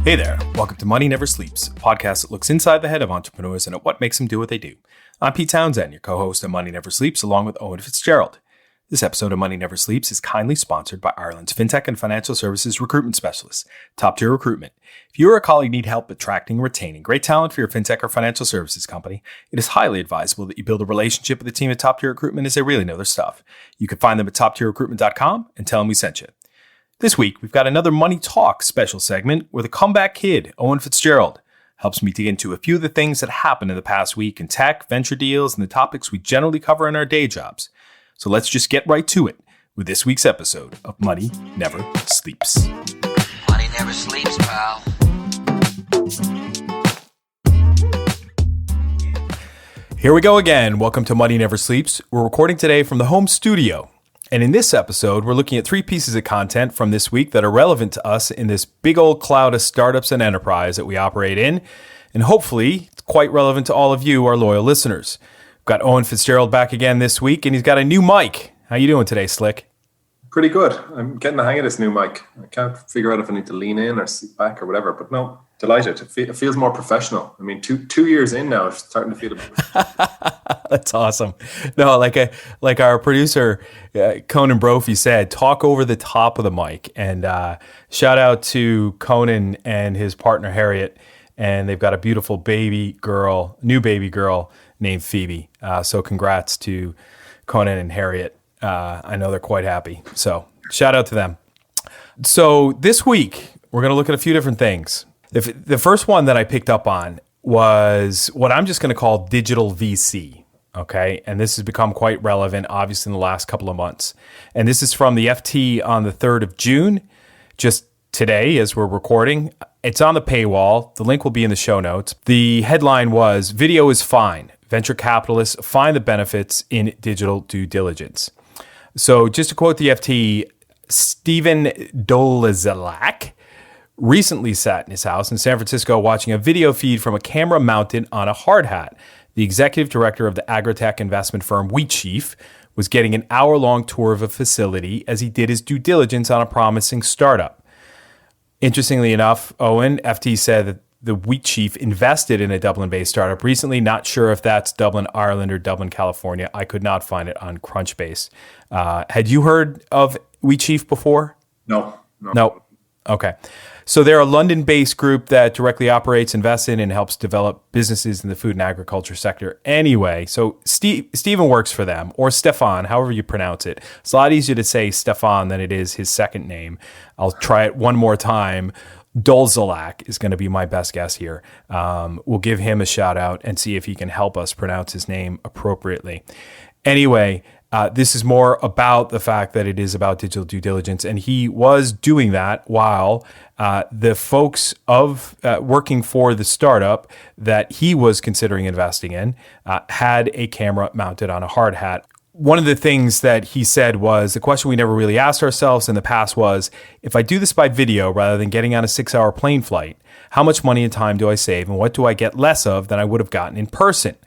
Hey there, welcome to Money Never Sleeps, a podcast that looks inside the head of entrepreneurs and at what makes them do what they do. I'm Pete Townsend, your co-host of Money Never Sleeps, along with Eoin Fitzgerald. This episode of Money Never Sleeps is kindly sponsored by Ireland's Fintech and financial services recruitment specialists, Top Tier Recruitment. If you or a colleague need help attracting and retaining great talent for your fintech or financial services company, it is highly advisable that you build a relationship with the team at Top Tier Recruitment as they really know their stuff. You can find them at toptierrecruitment.com and tell them we sent you. This week, we've got another Money Talk special segment where the comeback kid, Eoin Fitzgerald, helps me dig into a few of the things that happened in the past week in tech, venture deals, and the topics we generally cover in our day jobs. So let's just get right to it with this week's episode of Money Never Sleeps. Money never sleeps, pal. Here we go again. Welcome to Money Never Sleeps. We're recording today from the home studio. And in this episode, we're looking at 3 pieces of content from this week that are relevant to us in this big old cloud of startups and enterprise that we operate in. And hopefully, it's quite relevant to all of you, our loyal listeners. We've got Eoin Fitzgerald back again this week, and he's got a new mic. How you doing today, Slick? Pretty good. I'm getting the hang of this new mic. I can't figure out if I need to lean in or sit back or whatever, but no, delighted. It feels more professional. I mean, two years in now, it's starting to feel a bit. That's awesome. No, like our producer, Conan Brophy said, talk over the top of the mic. And shout out to Conan and his partner, Harriet. And they've got a beautiful new baby girl named Phoebe. So congrats to Conan and Harriet. I know they're quite happy. So shout out to them. So this week, we're going to look at a few different things. The first one that I picked up on was what I'm just going to call digital VC. Okay. And this has become quite relevant, obviously, in the last couple of months. And this is from the FT on the 3rd of June, just today as we're recording. It's on the paywall. The link will be in the show notes. The headline was, "Video is fine. Venture capitalists find the benefits in digital due diligence." So just to quote the FT, Stephen Dolezalak recently sat in his house in San Francisco watching a video feed from a camera mounted on a hard hat. The executive director of the agritech investment firm Wheatsheaf was getting an hour-long tour of a facility as he did his due diligence on a promising startup. Interestingly enough, Eoin, FT said that the Wheatsheaf invested in a Dublin-based startup recently. Not sure if that's Dublin, Ireland, or Dublin, California. I could not find it on Crunchbase. Had you heard of Wheatsheaf before? No. Okay. So they're a London-based group that directly operates, invests in, and helps develop businesses in the food and agriculture sector. Anyway, so Stephen works for them, or Stefan, however you pronounce it. It's a lot easier to say Stefan than it is his second name. I'll try it one more time. Dolezalak is going to be my best guess here. We'll give him a shout out and see if he can help us pronounce his name appropriately. Anyway, this is more about the fact that it is about digital due diligence, and he was doing that while the folks of working for the startup that he was considering investing in had a camera mounted on a hard hat. One of the things that he said was, the question we never really asked ourselves in the past was, if I do this by video rather than getting on a 6-hour plane flight, how much money and time do I save, and what do I get less of than I would have gotten in person?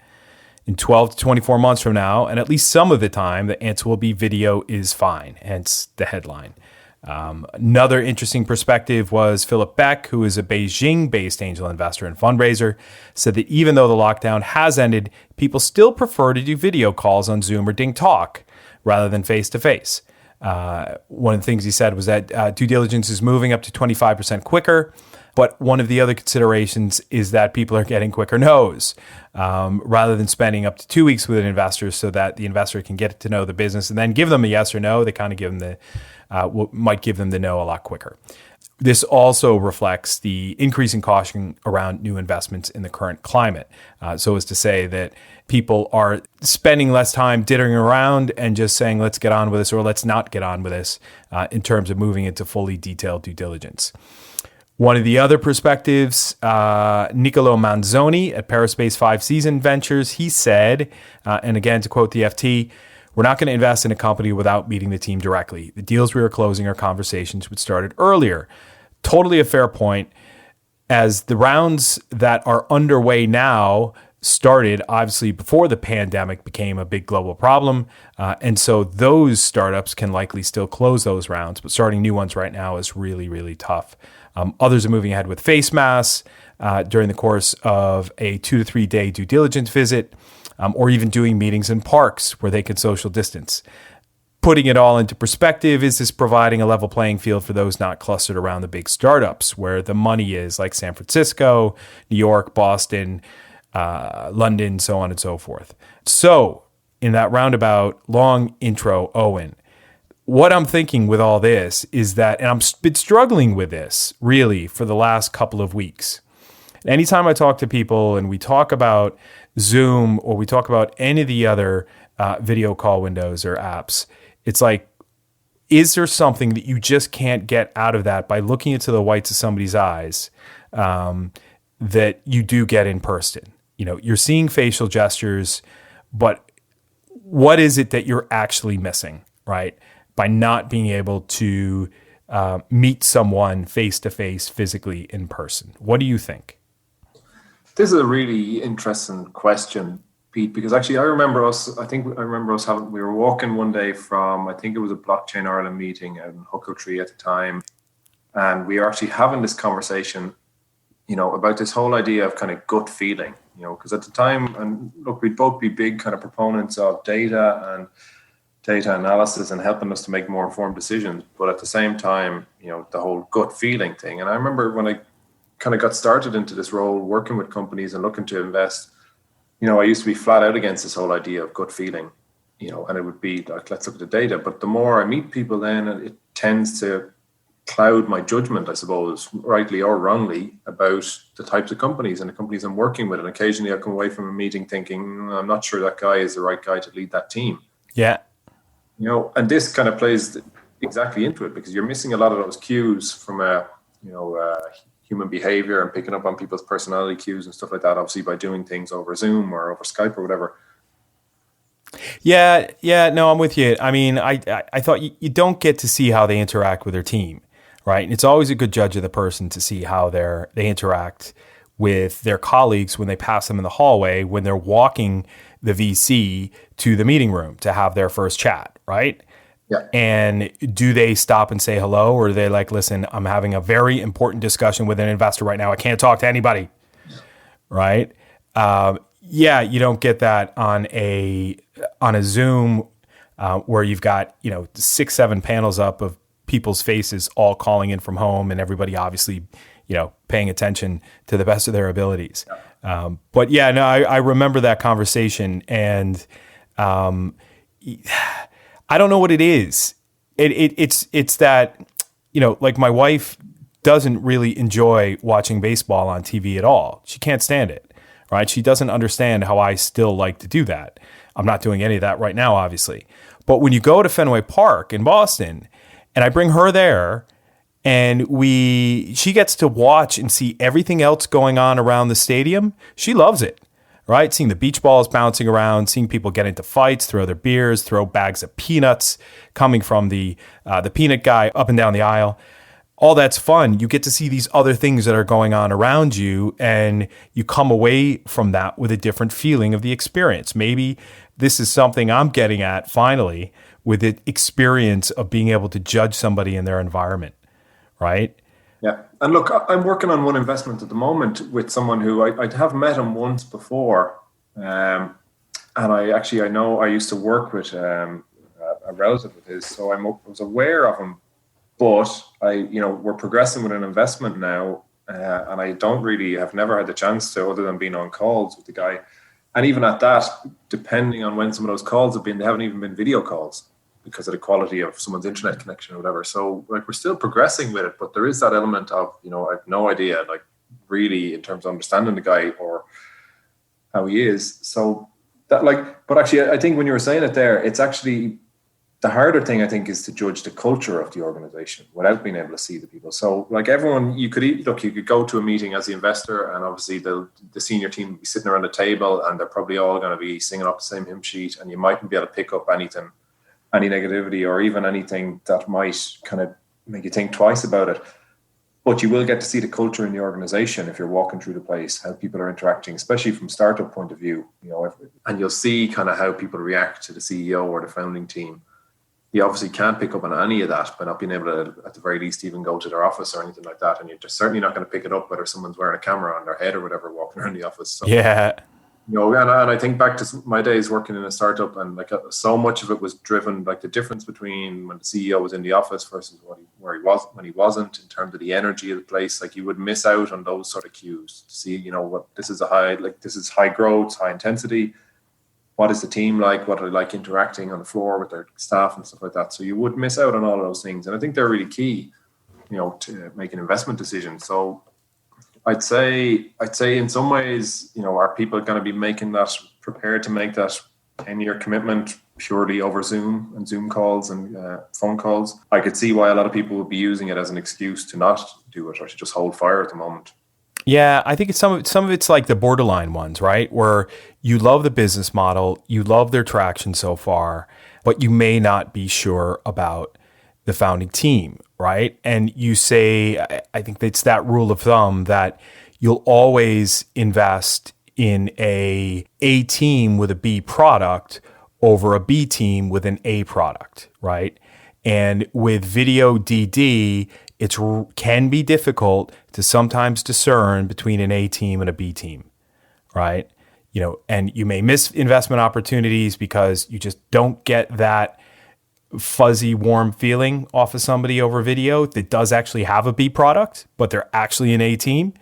In 12 to 24 months from now, and at least some of the time, the answer will be video is fine, hence the headline. Another interesting perspective was Philip Beck, who is a Beijing-based angel investor and fundraiser, said that even though the lockdown has ended, people still prefer to do video calls on Zoom or Ding Talk rather than face-to-face. One of the things he said was that due diligence is moving up to 25% quicker, but one of the other considerations is that people are getting quicker no's rather than spending up to 2 weeks with an investor so that the investor can get to know the business and then give them a yes or no. They kind of give them might give them the no a lot quicker. This also reflects the increasing caution around new investments in the current climate. So as to say that people are spending less time dittering around and just saying, let's get on with this or let's not get on with this in terms of moving into fully detailed due diligence. One of the other perspectives, Niccolo Manzoni at Paris-based 5 Season Ventures, he said, and again to quote the FT, "We're not going to invest in a company without meeting the team directly. The deals we are closing are conversations which started earlier." Totally a fair point, as the rounds that are underway now started obviously before the pandemic became a big global problem. And so those startups can likely still close those rounds, but starting new ones right now is really, really tough. Others are moving ahead with face masks during the course of a 2 to 3 day due diligence visit, or even doing meetings in parks where they can social distance. Putting it all into perspective, is this providing a level playing field for those not clustered around the big startups where the money is, like San Francisco, New York, Boston, London, so on and so forth? So, in that roundabout long intro, Eoin, what I'm thinking with all this is that, and I've been struggling with this really for the last couple of weeks. Anytime I talk to people and we talk about Zoom or we talk about any of the other video call windows or apps, it's like, is there something that you just can't get out of that by looking into the whites of somebody's eyes that you do get in person? You know, you're seeing facial gestures, but what is it that you're actually missing, right? By not being able to meet someone face to face physically in person. What do you think? This is a really interesting question, Pete, because actually I remember us having, we were walking one day from, I think it was a Blockchain Ireland meeting in Huckletree at the time. And we were actually having this conversation, you know, about this whole idea of kind of gut feeling, you know, because at the time, and look, we'd both be big kind of proponents of data and data analysis and helping us to make more informed decisions. But at the same time, you know, the whole gut feeling thing. And I remember when I kind of got started into this role, working with companies and looking to invest, you know, I used to be flat out against this whole idea of gut feeling, you know, and it would be like, let's look at the data. But the more I meet people then, it tends to cloud my judgment, I suppose, rightly or wrongly, about the types of companies and the companies I'm working with. And occasionally I come away from a meeting thinking, I'm not sure that guy is the right guy to lead that team. Yeah. You know, and this kind of plays exactly into it, because you're missing a lot of those cues from human behavior and picking up on people's personality cues and stuff like that, obviously by doing things over Zoom or over Skype or whatever. Yeah, no, I'm with you. I mean, I thought you don't get to see how they interact with their team, right? And it's always a good judge of the person to see how they interact with their colleagues when they pass them in the hallway, when they're walking the VC to the meeting room to have their first chat, right? Yeah. And do they stop and say hello, or are they like, listen, I'm having a very important discussion with an investor right now. I can't talk to anybody, right? Yeah, you don't get that on a Zoom where you've got 6-7 panels up of people's faces all calling in from home, and everybody obviously paying attention to the best of their abilities. Yeah. But yeah, no, I remember that conversation, and I don't know what it is. It's that, like my wife doesn't really enjoy watching baseball on TV at all. She can't stand it, right? She doesn't understand how I still like to do that. I'm not doing any of that right now, obviously. But when you go to Fenway Park in Boston, and I bring her there, and she gets to watch and see everything else going on around the stadium, she loves it. Right? Seeing the beach balls bouncing around, seeing people get into fights, throw their beers, throw bags of peanuts coming from the peanut guy up and down the aisle. All that's fun. You get to see these other things that are going on around you, and you come away from that with a different feeling of the experience. Maybe this is something I'm getting at finally with the experience of being able to judge somebody in their environment, right? Yeah. And look, I'm working on one investment at the moment with someone who I have met him once before. And I know I used to work with a relative of his, so I was aware of him. But we're progressing with an investment now, and I have never had the chance to, other than being on calls with the guy. And even at that, depending on when some of those calls have been, they haven't even been video calls, because of the quality of someone's internet connection or whatever. So like, we're still progressing with it, but there is that element of, I have no idea, like really in terms of understanding the guy or how he is. So that but actually I think when you were saying it there, it's actually the harder thing, I think, is to judge the culture of the organization without being able to see the people. So like everyone, you could go to a meeting as the investor, and obviously the senior team would be sitting around the table, and they're probably all going to be singing off the same hymn sheet, and you mightn't be able to pick up any negativity or even anything that might kind of make you think twice about it. But you will get to see the culture in the organization if you're walking through the place, how people are interacting, especially from startup point of view, and you'll see kind of how people react to the CEO or the founding team. you obviously can't pick up on any of that by not being able to, at the very least, even go to their office or anything like that. And you're just certainly not going to pick it up whether someone's wearing a camera on their head or whatever walking around the office. So, Yeah. and I think back to my days working in a startup, and like so much of it was driven, like the difference between when the CEO was in the office versus where he was when he wasn't, in terms of the energy of the place. Like you would miss out on those sort of cues to see, what this is this is high growth, high intensity. What is the team like? What are they like interacting on the floor with their staff and stuff like that? So you would miss out on all of those things. And I think they're really key, to make an investment decision. So I'd say in some ways, are people going to be prepared to make that 10-year commitment purely over Zoom and Zoom calls and phone calls? I could see why a lot of people would be using it as an excuse to not do it or to just hold fire at the moment. Yeah, I think some of it's like the borderline ones, right? Where you love the business model, you love their traction so far, but you may not be sure about the founding team, right? And you say, I think it's that rule of thumb that you'll always invest in a team with a B product over a B team with an A product, right? And with video DD, it can be difficult to sometimes discern between an A team and a B team, right? And you may miss investment opportunities because you just don't get that fuzzy, warm feeling off of somebody over video that does actually have a B product, but they're actually an A team.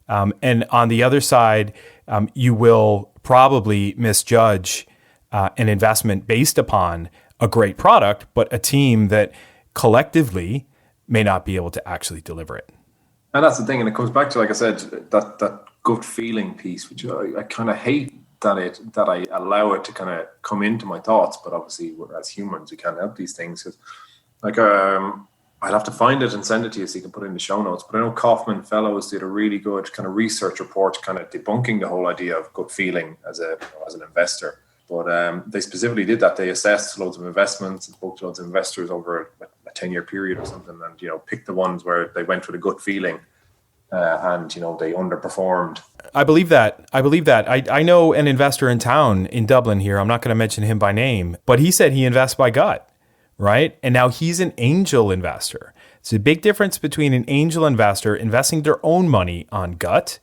And on the other side, you will probably misjudge an investment based upon a great product, but a team that collectively may not be able to actually deliver it. And that's the thing. And it comes back to, like I said, that gut feeling piece, which I kind of hate that I allow it to kind of come into my thoughts. But obviously, as humans, we can't help these things. Like, I'd have to find it and send it to you so you can put it in the show notes. But I know Kaufman Fellows did a really good kind of research report kind of debunking the whole idea of gut feeling as an investor. But they specifically did that. They assessed loads of investments and spoke to loads of investors over a 10-year period or something, and picked the ones where they went with a gut feeling, and they underperformed. I believe that. I know an investor in town in Dublin here. I'm not going to mention him by name, but he said he invests by gut, right? And now he's an angel investor. It's a big difference between an angel investor investing their own money on gut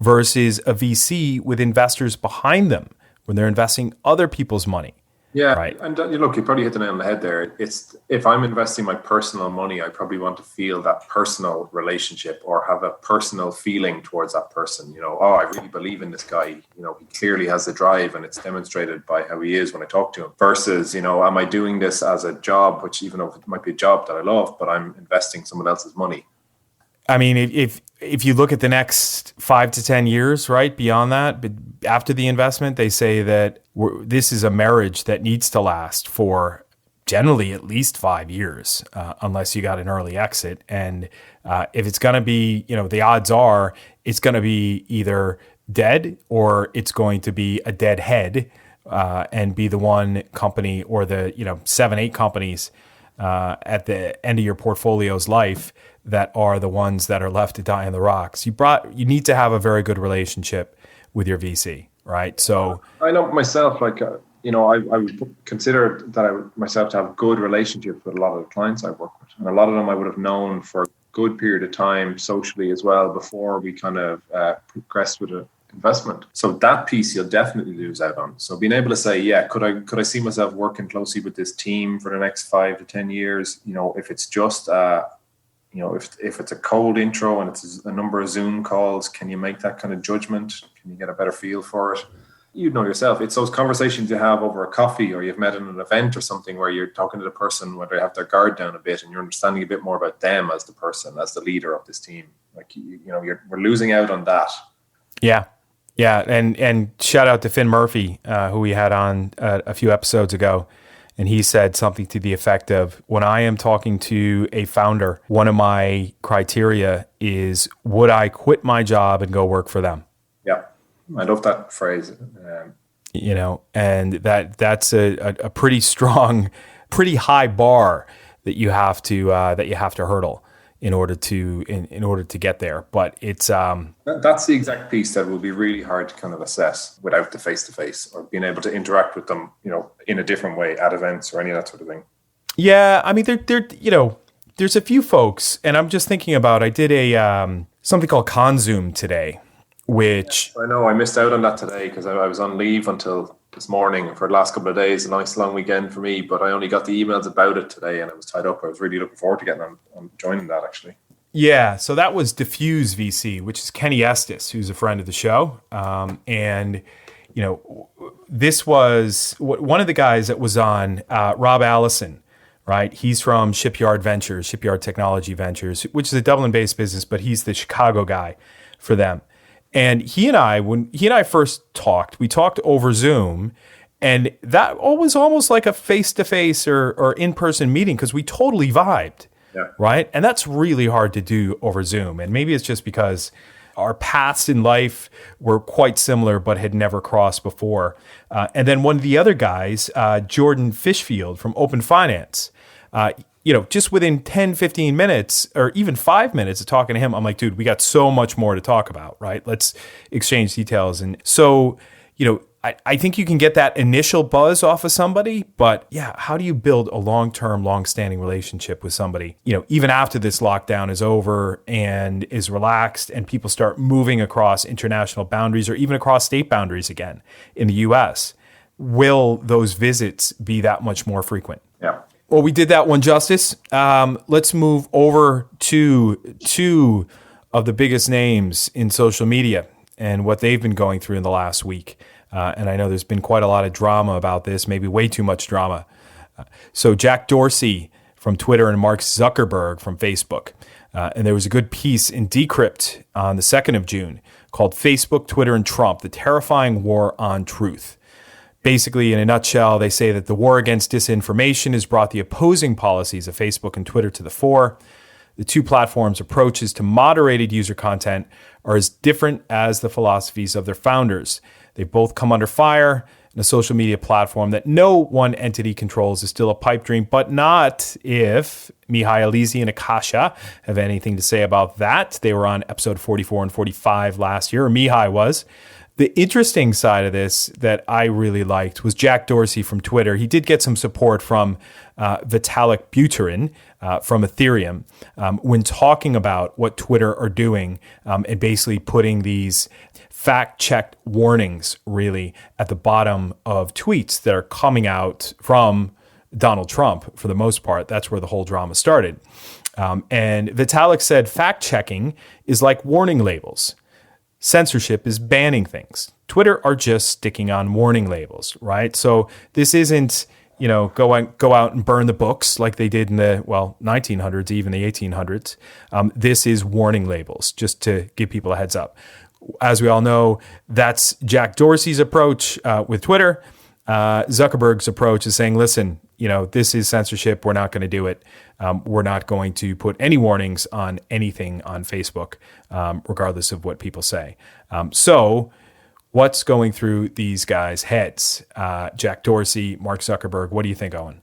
versus a VC with investors behind them when they're investing other people's money. Yeah, right. And look, you probably hit the nail on the head there. It's, if I'm investing my personal money, I probably want to feel that personal relationship or have a personal feeling towards that person. I really believe in this guy. He clearly has the drive, and it's demonstrated by how he is when I talk to him. Versus, am I doing this as a job, which even though it might be a job that I love, but I'm investing someone else's money. I mean, if you look at the next 5 to 10 years, right, beyond that, but after the investment, they say that this is a marriage that needs to last for generally at least 5 years, unless you got an early exit. And if it's going to be, the odds are it's going to be either dead or it's going to be a dead head and be the one company or the 7-8 companies at the end of your portfolio's life that are the ones that are left to die on the rocks. You need to have a very good relationship with your VC, right? So I know myself, like, I would consider that I would myself to have good relationships with a lot of the clients I work with. And a lot of them I would have known for a good period of time socially as well before we kind of progressed with an investment. So that piece you'll definitely lose out on. So being able to say, yeah, could I see myself working closely with this team for the next 5 to 10 years? If it's just if it's a cold intro and it's a number of Zoom calls, can you make that kind of judgment? Can you get a better feel for it? You know yourself. It's those conversations you have over a coffee, or you've met at an event or something where you're talking to the person where they have their guard down a bit and you're understanding a bit more about them as the person, as the leader of this team. Like, we're losing out on that. Yeah. Yeah. And shout out to Finn Murphy, who we had on a few episodes ago. And he said something to the effect of, when I am talking to a founder, one of my criteria is, would I quit my job and go work for them? Yeah, I love that phrase. And that's a pretty strong, pretty high bar that you have to hurdle in order to get there. But it's that's the exact piece that will be really hard to kind of assess without the face-to-face or being able to interact with them, in a different way at events or any of that sort of thing. Yeah, I mean, there's a few folks, and I'm just thinking about. I did a something called Conzoom today, which I know I missed out on that today because I was on leave until this morning for the last couple of days. A nice long weekend for me, but I only got the emails about it today, and I was tied up. I was really looking forward to getting on joining that actually. yeah, so that was Diffuse VC, which is Kenny Estes, who's a friend of the show, and this was one of the guys that was on Rob Allison. Right, he's from Shipyard Technology Ventures, which is a Dublin-based business, but he's the Chicago guy for them. And when he and I first talked, we talked over Zoom, and that was almost like a face-to-face or in-person meeting because we totally vibed. Yeah. Right, and that's really hard to do over Zoom. And maybe it's just because our paths in life were quite similar, but had never crossed before. And then one of the other guys, Jordan Fishfield from Open Finance, just within 10, 15 minutes or even 5 minutes of talking to him, I'm like, dude, we got so much more to talk about, right? Let's exchange details. And so, I think you can get that initial buzz off of somebody, but yeah, how do you build a long-term, long-standing relationship with somebody, even after this lockdown is over and is relaxed and people start moving across international boundaries or even across state boundaries again in the US? Will those visits be that much more frequent? Yeah. Well, we did that one justice. Let's move over to two of the biggest names in social media and what they've been going through in the last week. And I know there's been quite a lot of drama about this, maybe way too much drama. So Jack Dorsey from Twitter and Mark Zuckerberg from Facebook. And there was a good piece in Decrypt on the 2nd of June called Facebook, Twitter, and Trump, the terrifying war on truth. Basically, in a nutshell, they say that the war against disinformation has brought the opposing policies of Facebook and Twitter to the fore. The two platforms' approaches to moderated user content are as different as the philosophies of their founders. They both come under fire, and a social media platform that no one entity controls is still a pipe dream, but not if Mihai Alizi and Akasha have anything to say about that. They were on episode 44 and 45 last year, or Mihai was. The interesting side of this that I really liked was Jack Dorsey from Twitter. He did get some support from Vitalik Buterin from Ethereum when talking about what Twitter are doing and basically putting these fact-checked warnings really at the bottom of tweets that are coming out from Donald Trump for the most part. That's where the whole drama started. And Vitalik said fact-checking is like warning labels. Censorship is banning things. Twitter are just sticking on warning labels, right? So this isn't, go out and burn the books like they did in the 1900s, even the 1800s. This is warning labels, just to give people a heads up. As we all know, that's Jack Dorsey's approach with Twitter. Zuckerberg's approach is saying, listen, this is censorship. We're not going to do it. We're not going to put any warnings on anything on Facebook, regardless of what people say. So what's going through these guys' heads? Jack Dorsey, Mark Zuckerberg, what do you think, Owen?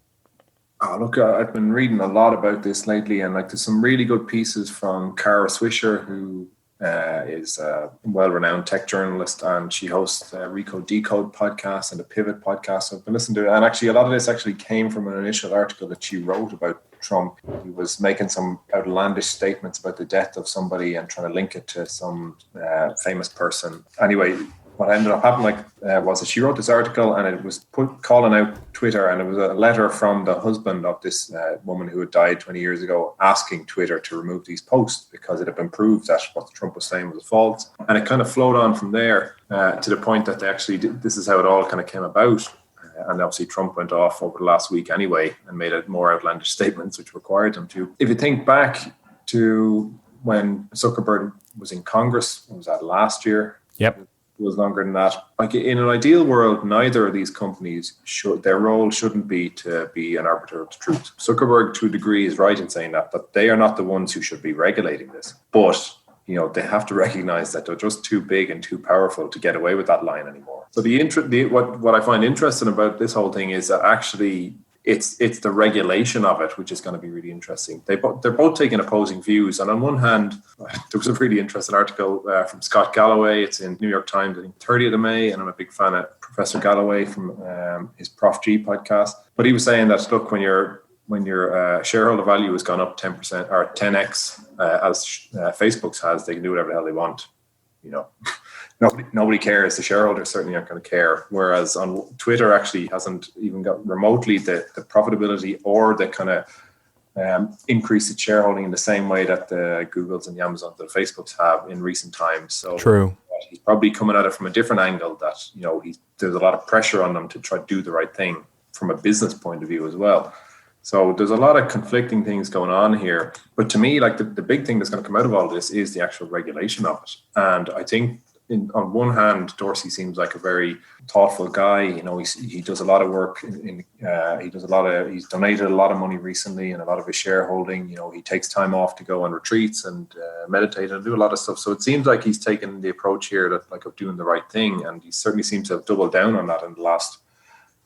Oh, look, I've been reading a lot about this lately, and there's some really good pieces from Kara Swisher, who is a well-renowned tech journalist, and she hosts a Recode Decode podcast and a Pivot podcast. So I've been listening to it, and actually a lot of this actually came from an initial article that she wrote about Trump. He was making some outlandish statements about the death of somebody and trying to link it to some famous person. Anyway, what ended up happening was that she wrote this article, and it was calling out Twitter, and it was a letter from the husband of this woman who had died 20 years ago, asking Twitter to remove these posts because it had been proved that what Trump was saying was false. And it kind of flowed on from there to the point that they actually this is how it all kind of came about. And obviously Trump went off over the last week anyway and made more outlandish statements, which required him to. If you think back to when Zuckerberg was in Congress, was that last year? Yep. It was longer than that. In an ideal world, neither of these companies their role shouldn't be to be an arbiter of the truth. Zuckerberg, to a degree, is right in saying that they are not the ones who should be regulating this. But they have to recognize that they're just too big and too powerful to get away with that line anymore. So what I find interesting about this whole thing is that actually it's the regulation of it, which is going to be really interesting. They're both taking opposing views. And on one hand, there was a really interesting article from Scott Galloway. It's in New York Times, I think 30th of May. And I'm a big fan of Professor Galloway from his Prof G podcast. But he was saying that, look, when you're when your shareholder value has gone up 10% or 10x, as Facebook's has, they can do whatever the hell they want. Nobody cares. The shareholders certainly aren't going to care. Whereas on Twitter actually hasn't even got remotely the profitability or the kind of increase its shareholding in the same way that the Googles and the Amazons, the Facebooks have in recent times. So true. He's probably coming at it from a different angle that, there's a lot of pressure on them to try to do the right thing from a business point of view as well. So there's a lot of conflicting things going on here. But to me, like the big thing that's going to come out of all this is the actual regulation of it. And I think on one hand, Dorsey seems like a very thoughtful guy. He does a lot of work. He's donated a lot of money recently and a lot of his shareholding. He takes time off to go on retreats and meditate and do a lot of stuff. So it seems like he's taken the approach here of doing the right thing. And he certainly seems to have doubled down on that in the last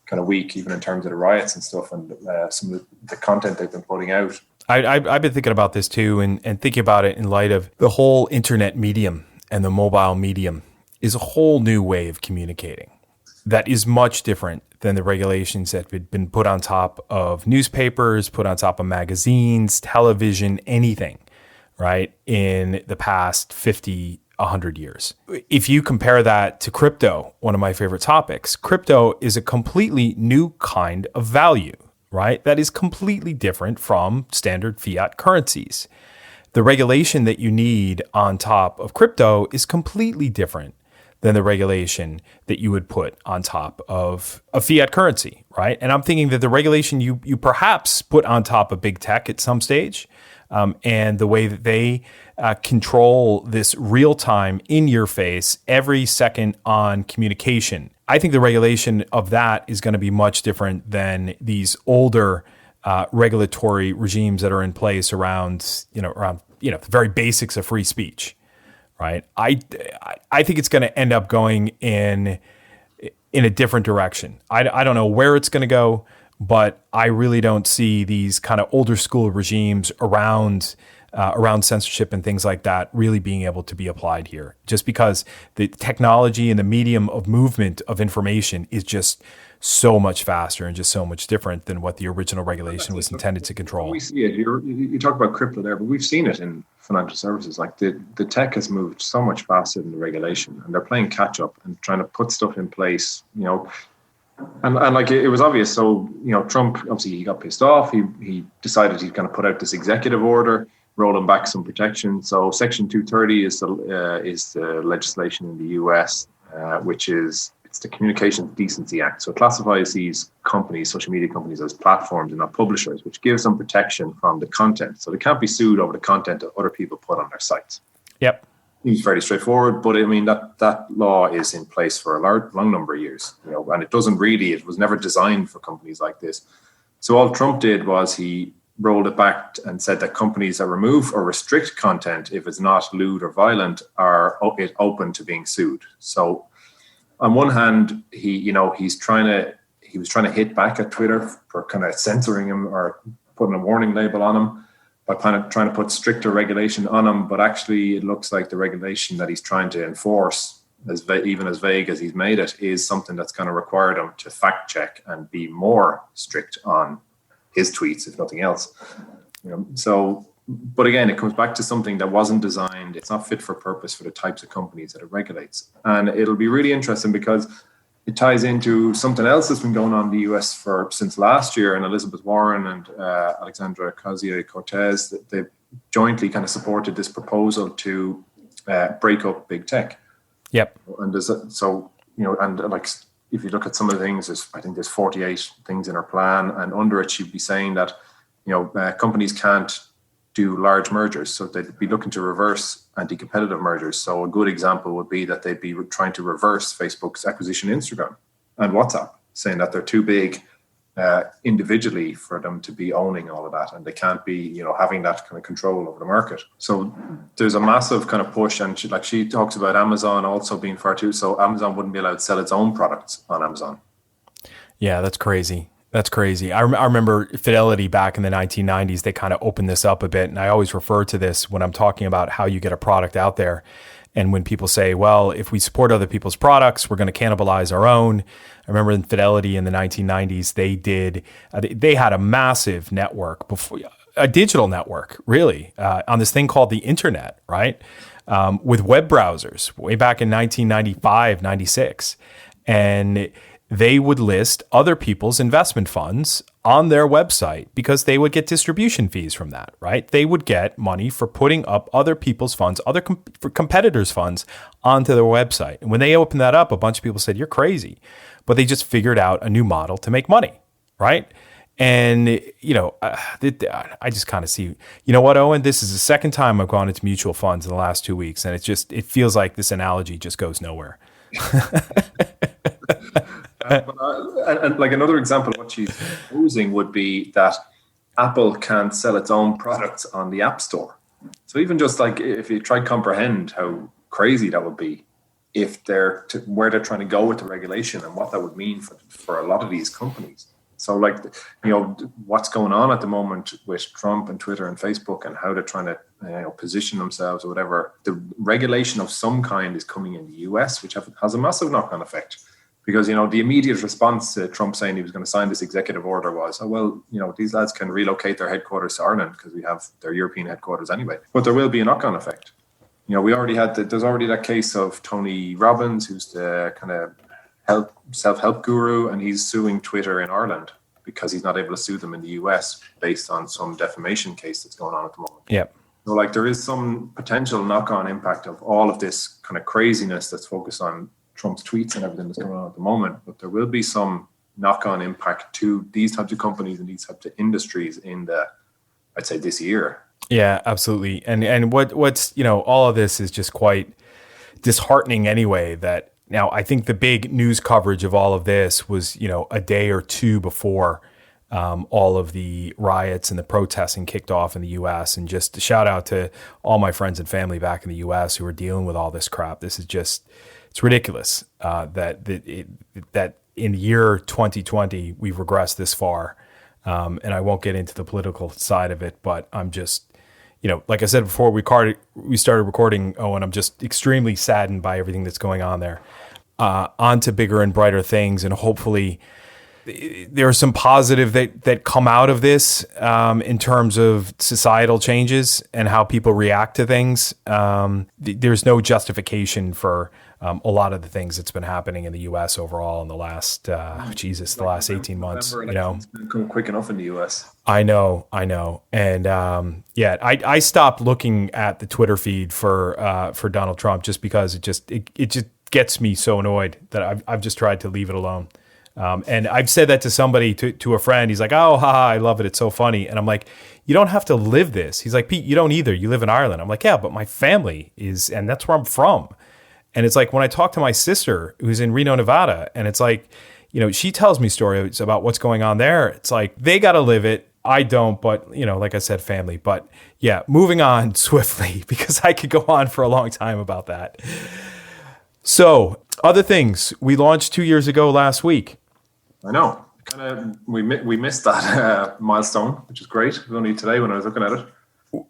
kind of week, even in terms of the riots and stuff and some of the content they've been putting out. I've been thinking about this too and thinking about it in light of the whole internet medium. And the mobile medium is a whole new way of communicating that is much different than the regulations that had been put on top of newspapers, put on top of magazines, television, anything, right, in the past 50, 100 years. If you compare that to crypto, one of my favorite topics, crypto is a completely new kind of value, right, that is completely different from standard fiat currencies. The regulation that you need on top of crypto is completely different than the regulation that you would put on top of a fiat currency, right? And I'm thinking that the regulation you perhaps put on top of big tech at some stage, and the way that they control this real-time, in-your-face, every second on communication, I think the regulation of that is going to be much different than these older regulatory regimes that are in place around the very basics of free speech, right? I think it's going to end up going in a different direction. I don't know where it's going to go, but I really don't see these kind of older school regimes around censorship and things like that really being able to be applied here, just because the technology and the medium of movement of information is just so much faster and just so much different than what the original regulation was intended to control. We see it. You talk about crypto there, but we've seen it in financial services. Like the tech has moved so much faster than the regulation, and they're playing catch up and trying to put stuff in place. And like it was obvious. So Trump obviously he got pissed off. He decided he's going to put out this executive order rolling back some protection. So Section 230 is the legislation in the US, which is. It's the Communications Decency Act. So it classifies these companies, social media companies, as platforms and not publishers, which gives them protection from the content. So they can't be sued over the content that other people put on their sites. Yep. It's very straightforward, but I mean, that law is in place for a long number of years, and it was never designed for companies like this. So all Trump did was he rolled it back and said that companies that remove or restrict content, if it's not lewd or violent, are open to being sued. So on one hand, he was trying to hit back at Twitter for kind of censoring him or putting a warning label on him by kind of trying to put stricter regulation on him. But actually, it looks like the regulation that he's trying to enforce, even as vague as he's made it, is something that's going to require them to fact check and be more strict on his tweets, if nothing else. But again, it comes back to something that wasn't designed. It's not fit for purpose for the types of companies that it regulates. And it'll be really interesting because it ties into something else that's been going on in the US since last year. And Elizabeth Warren and Alexandra Ocasio-Cortez, they've jointly kind of supported this proposal to break up big tech. Yep. And if you look at some of the things, I think there's 48 things in her plan, and under it, she'd be saying that companies can't do large mergers, so they'd be looking to reverse anti-competitive mergers. So a good example would be that they'd be trying to reverse Facebook's acquisition of Instagram and WhatsApp, saying that they're too big individually for them to be owning all of that, and they can't be having that kind of control over the market. So there's a massive kind of push, and she talks about Amazon also being far too. So Amazon wouldn't be allowed to sell its own products on Amazon. Yeah, that's crazy. That's crazy. I remember Fidelity back in the 1990s, they kind of opened this up a bit. And I always refer to this when I'm talking about how you get a product out there. And when people say, well, if we support other people's products, we're going to cannibalize our own. I remember in Fidelity in the 1990s, they had a massive network before, a digital network, really, on this thing called the internet, right? With web browsers way back in 1995, 96. And they would list other people's investment funds on their website because they would get distribution fees from that, right? They would get money for putting up other people's funds, for competitors' funds onto their website. And when they opened that up, a bunch of people said, you're crazy. But they just figured out a new model to make money, right? And, I just kind of see, you know what, Owen, this is the second time I've gone into mutual funds in the last 2 weeks. And it feels like this analogy just goes nowhere. And like another example of what she's proposing would be that Apple can't sell its own products on the App Store. So even just like if you try to comprehend how crazy that would be, if where they're trying to go with the regulation and what that would mean for a lot of these companies. So like, what's going on at the moment with Trump and Twitter and Facebook and how they're trying to position themselves or whatever, the regulation of some kind is coming in the US, which has a massive knock-on effect. Because, the immediate response to Trump saying he was going to sign this executive order was, these lads can relocate their headquarters to Ireland because we have their European headquarters anyway. But there will be a knock-on effect. There's already that case of Tony Robbins, who's the kind of self-help guru, and he's suing Twitter in Ireland because he's not able to sue them in the US based on some defamation case that's going on at the moment. Yep. So there is some potential knock-on impact of all of this kind of craziness that's focused on Trump's tweets and everything that's going on at the moment, but there will be some knock-on impact to these types of companies and these types of industries I'd say this year. Yeah, absolutely. And what's all of this is just quite disheartening anyway. That now I think the big news coverage of all of this was a day or two before all of the riots and the protesting kicked off in the U.S. And just a shout out to all my friends and family back in the U.S. who are dealing with all this crap. This is just. It's ridiculous that in the year 2020 we've regressed this far, and I won't get into the political side of it. But I'm just, like I said before we started recording, Owen, I'm just extremely saddened by everything that's going on there. On to bigger and brighter things, and hopefully there are some positive that come out of this in terms of societal changes and how people react to things. There's no justification for a lot of the things that's been happening in the U.S. overall in the last, the last 18 months. It's been going quick enough in the U.S. I know. And I stopped looking at the Twitter feed for Donald Trump just because it just gets me so annoyed that I've just tried to leave it alone. And I've said that to somebody, to a friend. He's like, oh, haha, I love it. It's so funny. And I'm like, you don't have to live this. He's like, Pete, you don't either. You live in Ireland. I'm like, yeah, but my family is, and that's where I'm from. And it's like when I talk to my sister who's in Reno, Nevada, and it's like, she tells me stories about what's going on there. It's like, they got to live it. I don't, but, like I said, family. But yeah, moving on swiftly because I could go on for a long time about that. So other things we launched 2 years ago last week. I know. We missed that milestone, which is great. It was only today when I was looking at it.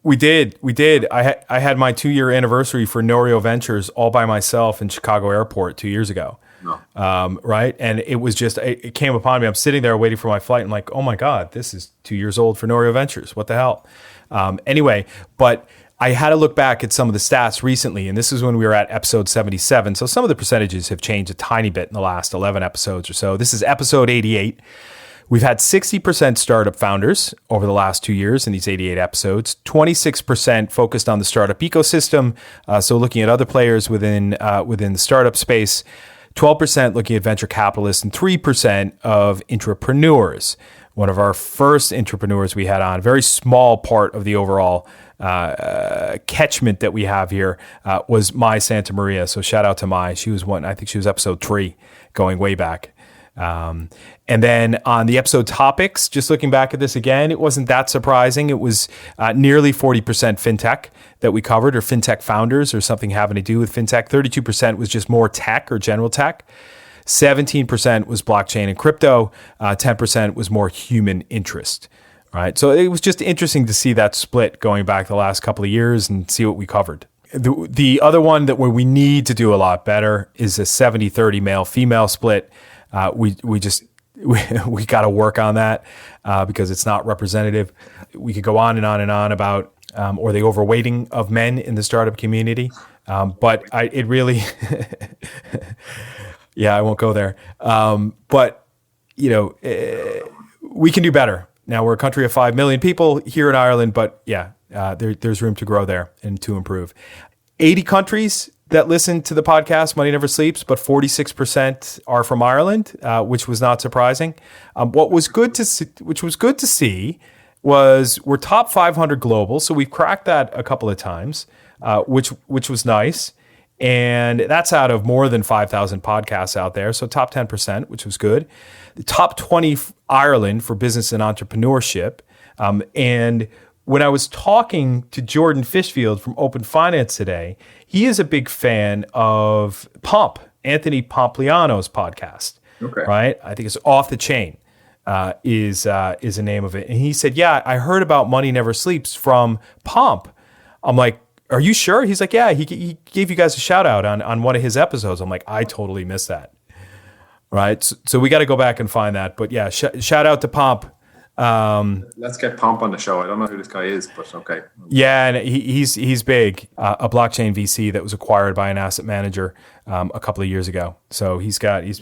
We did. I had my 2-year anniversary for Norio Ventures all by myself in Chicago Airport 2 years ago. No. Right. And it was just, it came upon me. I'm sitting there waiting for my flight and like, oh my God, this is 2 years old for Norio Ventures. What the hell? Anyway, but I had to look back at some of the stats recently, and this is when we were at episode 77. So some of the percentages have changed a tiny bit in the last 11 episodes or so. This is episode 88. We've had 60% startup founders over the last 2 years in these 88 episodes, 26% focused on the startup ecosystem, so looking at other players within the startup space, 12% looking at venture capitalists, and 3% of intrapreneurs. One of our first intrapreneurs we had on, a very small part of the overall catchment that we have here, was Mai Santa Maria. So shout out to Mai. She was one, I think she was episode 3, going way back. And then on the episode topics, just looking back at this again, it wasn't that surprising. It was nearly 40% fintech that we covered, or fintech founders, or something having to do with fintech. 32% was just more tech or general tech. 17% was blockchain and crypto. 10% was more human interest. Right. So it was just interesting to see that split going back the last couple of years and see what we covered. The other one that where we need to do a lot better is a 70-30 male-female split. We got to work on that because it's not representative. We could go on and on and on about or the overweighting of men in the startup community. But it really, yeah, I won't go there. But we can do better. Now we're a country of 5 million people here in Ireland, but yeah, there's room to grow there and to improve. 80 countries that listen to the podcast, Money Never Sleeps, but 46% are from Ireland, which was not surprising. Which was good to see was we're top 500 global, so we've cracked that a couple of times, which was nice. And that's out of more than 5,000 podcasts out there, so top 10%, which was good. The top 20 Ireland for business and entrepreneurship. And when I was talking to Jordan Fishfield from Open Finance today, he is a big fan of Pomp, Anthony Pompliano's podcast. Okay. Right? I think it's Off the Chain is the name of it. And he said, yeah, I heard about Money Never Sleeps from Pomp. I'm like, are you sure? He's like, yeah, he gave you guys a shout out on one of his episodes. I'm like, I totally missed that. Right? So we got to go back and find that. But yeah, shout out to Pomp. Let's get Pomp on the show. I don't know who this guy is, but okay. Yeah, and he's big. A blockchain VC that was acquired by an asset manager a couple of years ago. So he's let's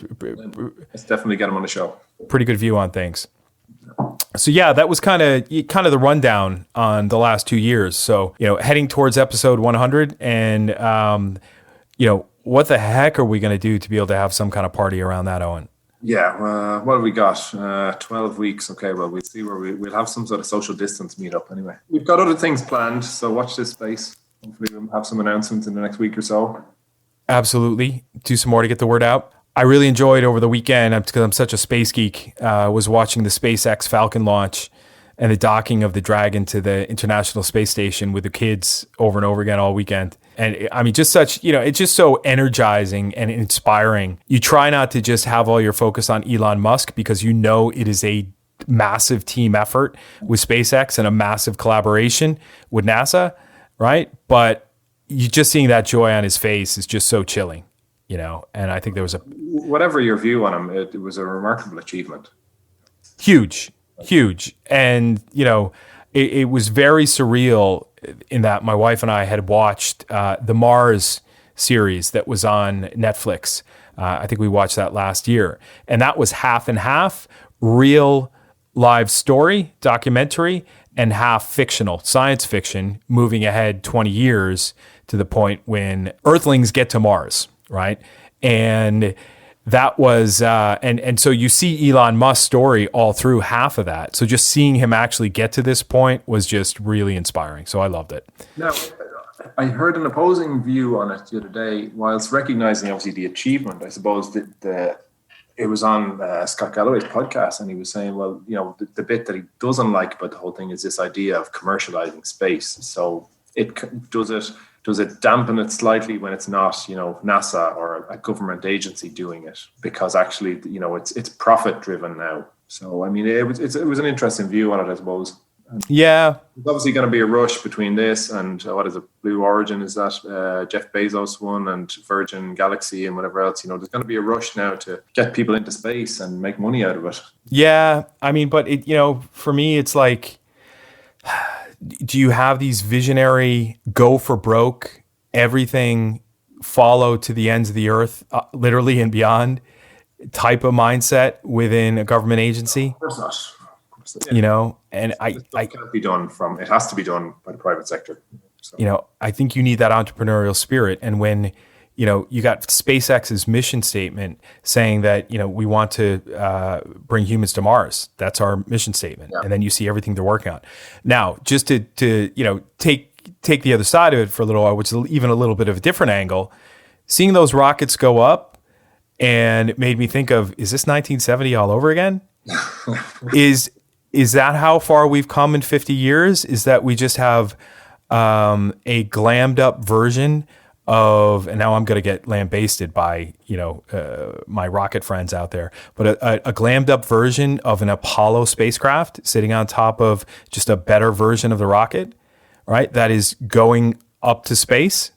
definitely get him on the show. Pretty good view on things. So yeah, that was kind of the rundown on the last 2 years. So heading towards episode 100, and what the heck are we going to do to be able to have some kind of party around that, Eoin? Yeah, what have we got? 12 weeks. Okay, well, we'll see where we'll have some sort of social distance meetup anyway. We've got other things planned, so watch this space. Hopefully we'll have some announcements in the next week or so. Absolutely. Do some more to get the word out. I really enjoyed over the weekend, because I'm such a space geek, was watching the SpaceX Falcon launch and the docking of the Dragon to the International Space Station with the kids over and over again all weekend. And I mean, just such, it's just so energizing and inspiring. You try not to just have all your focus on Elon Musk because it is a massive team effort with SpaceX and a massive collaboration with NASA, right? But you just seeing that joy on his face is just so chilling, and I think there was whatever your view on him, it was a remarkable achievement. Huge. And, it was very surreal in that my wife and I had watched the Mars series that was on Netflix. I think we watched that last year. And that was half and half real live story, documentary, and half fictional, science fiction, moving ahead 20 years to the point when Earthlings get to Mars, right? And that was, and so you see Elon Musk's story all through half of that. So just seeing him actually get to this point was just really inspiring. So I loved it. Now, I heard an opposing view on it the other day, whilst recognizing obviously the achievement. I suppose that it was on Scott Galloway's podcast, and he was saying, well, the bit that he doesn't like about the whole thing is this idea of commercializing space. So does it dampen it slightly when it's not, NASA or a government agency doing it? Because actually, it's profit driven now. So, I mean, it was an interesting view on it, I suppose. And yeah. There's obviously going to be a rush between this and what is it? Blue Origin, is that Jeff Bezos one, and Virgin Galaxy and whatever else. There's going to be a rush now to get people into space and make money out of it. Yeah. I mean, but for me, it's like, do you have these visionary go for broke, everything follow to the ends of the earth, literally and beyond type of mindset within a government agency? Of course not. Yeah. And I can't be done it has to be done by the private sector. So. I think you need that entrepreneurial spirit. And when, you got SpaceX's mission statement saying that, we want to bring humans to Mars. That's our mission statement. Yeah. And then you see everything they're working on. Now, just to take the other side of it for a little while, which is even a little bit of a different angle, seeing those rockets go up, and it made me think of, is this 1970 all over again? Is that how far we've come in 50 years? Is that we just have a glammed up version of, and now I'm going to get lambasted by, my rocket friends out there, but a glammed up version of an Apollo spacecraft sitting on top of just a better version of the rocket, right? That is going up to space.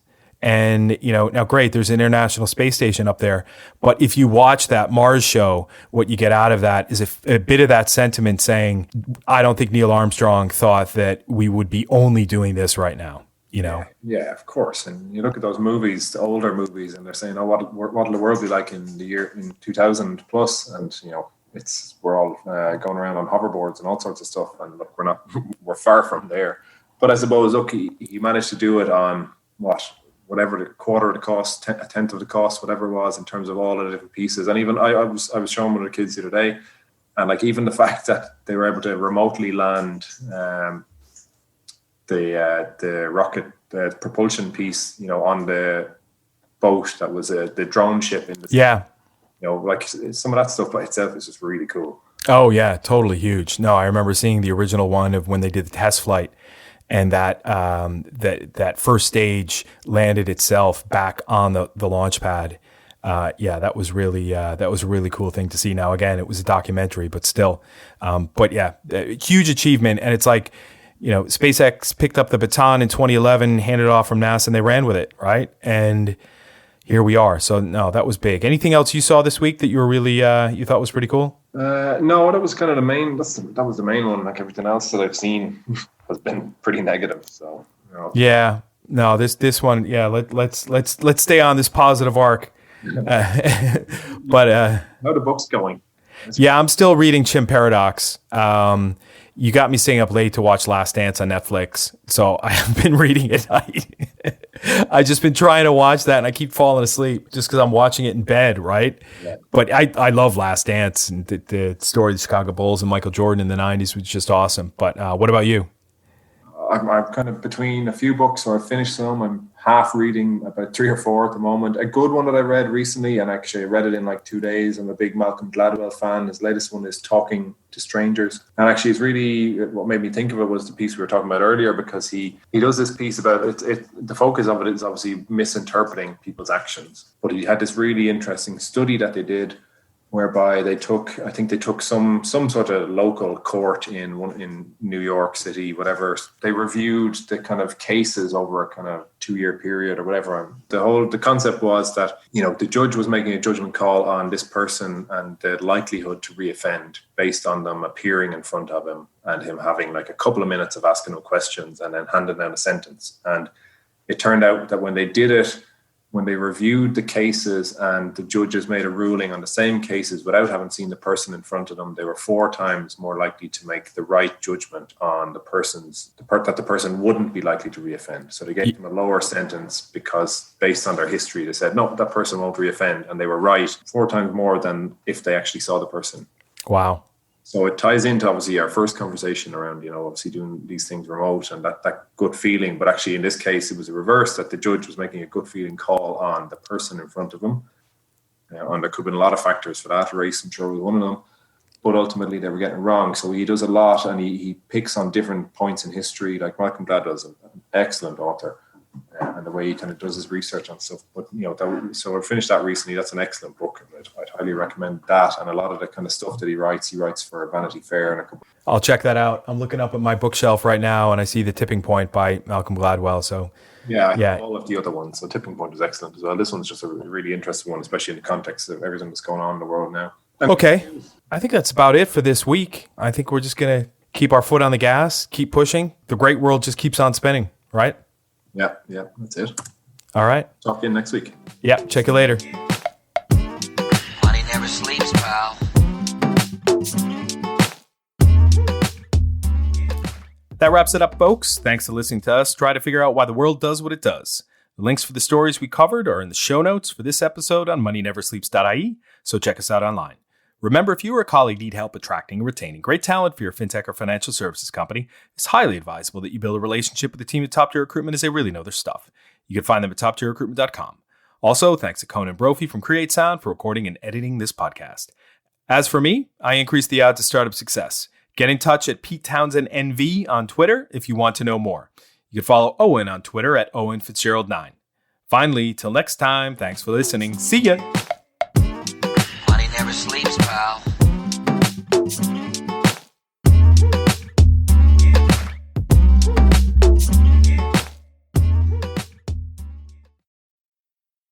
And, now great, there's an International Space Station up there. But if you watch that Mars show, what you get out of that is a bit of that sentiment saying, I don't think Neil Armstrong thought that we would be only doing this right now, Yeah, of course. And you look at those movies, the older movies, and they're saying, oh, what'll the world be like in 2000 plus? And, we're all going around on hoverboards and all sorts of stuff. And look, we're far from there. But I suppose, look, he managed to do it on whatever the quarter of the cost, a tenth of the cost, whatever it was in terms of all of the different pieces. And even I was showing one of the kids the other day, and like even the fact that they were able to remotely land the rocket, the propulsion piece, on the boat that was the drone ship in the like some of that stuff by itself is just really cool. Oh yeah, totally huge. No, I remember seeing the original one of when they did the test flight. And that first stage landed itself back on the launch pad. That was a really cool thing to see. Now, again, it was a documentary, but still, a huge achievement. And it's like, SpaceX picked up the baton in 2011, handed it off from NASA, and they ran with it, right? And here we are. So no, that was big. Anything else you saw this week that you were really you thought was pretty cool? No, that was kind of the main. That was the main one. Like everything else that I've seen has been pretty negative. So yeah, no, this one, yeah. Let's stay on this positive arc. But how are the books going? Yeah, I'm still reading Chim Paradox. You got me staying up late to watch Last Dance on Netflix, so I have been reading it. I just been trying to watch that, and I keep falling asleep just because I'm watching it in bed, right? Yeah. But I love Last Dance, and the story of the Chicago Bulls and Michael Jordan in the 90s was just awesome. But what about you? I'm kind of between a few books, so I've finished some. I'm half reading about 3 or 4 at the moment. A good one that I read recently, and actually I read it in like 2 days. I'm a big Malcolm Gladwell fan. His latest one is Talking to Strangers. And actually it's really, what made me think of it was the piece we were talking about earlier, because he does this piece about it. The focus of it is obviously misinterpreting people's actions. But he had this really interesting study that they did, whereby they took some sort of local court in New York City, whatever. They reviewed the kind of cases over a kind of 2-year period or whatever. The concept was that, the judge was making a judgment call on this person and the likelihood to reoffend based on them appearing in front of him and him having like a couple of minutes of asking him questions and then handing down a sentence. And it turned out that when they did it, when they reviewed the cases and the judges made a ruling on the same cases without having seen the person in front of them, they were 4 times more likely to make the right judgment on that the person wouldn't be likely to reoffend. So they gave them a lower sentence because based on their history, they said, no, that person won't reoffend. And they were right 4 times more than if they actually saw the person. Wow. So it ties into obviously our first conversation around, obviously doing these things remote and that good feeling. But actually in this case, it was a reverse, that the judge was making a good feeling call on the person in front of him. And there could have been a lot of factors for that. Race, I'm sure, was one of them. But ultimately they were getting it wrong. So he does a lot, and he picks on different points in history. Like Malcolm Gladwell's an excellent author. And the way he kind of does his research on stuff. But, so I finished that recently. That's an excellent book. I'd highly recommend that. And a lot of the kind of stuff that he writes for Vanity Fair. And I'll check that out. I'm looking up at my bookshelf right now, and I see The Tipping Point by Malcolm Gladwell. So yeah, all of the other ones. So Tipping Point is excellent as well. This one's just a really interesting one, especially in the context of everything that's going on in the world now. Okay. I think that's about it for this week. I think we're just going to keep our foot on the gas, keep pushing. The great world just keeps on spinning, right? Yeah, that's it. All right. Talk to you next week. Yeah, check you later. Money never sleeps, pal. That wraps it up, folks. Thanks for listening to us try to figure out why the world does what it does. The links for the stories we covered are in the show notes for this episode on MoneyNeverSleeps.ie, so check us out online. Remember, if you or a colleague need help attracting and retaining great talent for your fintech or financial services company, it's highly advisable that you build a relationship with the team at Top Tier Recruitment, as they really know their stuff. You can find them at toptierrecruitment.com. Also, thanks to Conan Brophy from Create Sound for recording and editing this podcast. As for me, I increase the odds of startup success. Get in touch at Pete Townsend NV on Twitter if you want to know more. You can follow Owen on Twitter at Owen Fitzgerald9. Finally, till next time, thanks for listening. See ya! Money never sleeps, pal.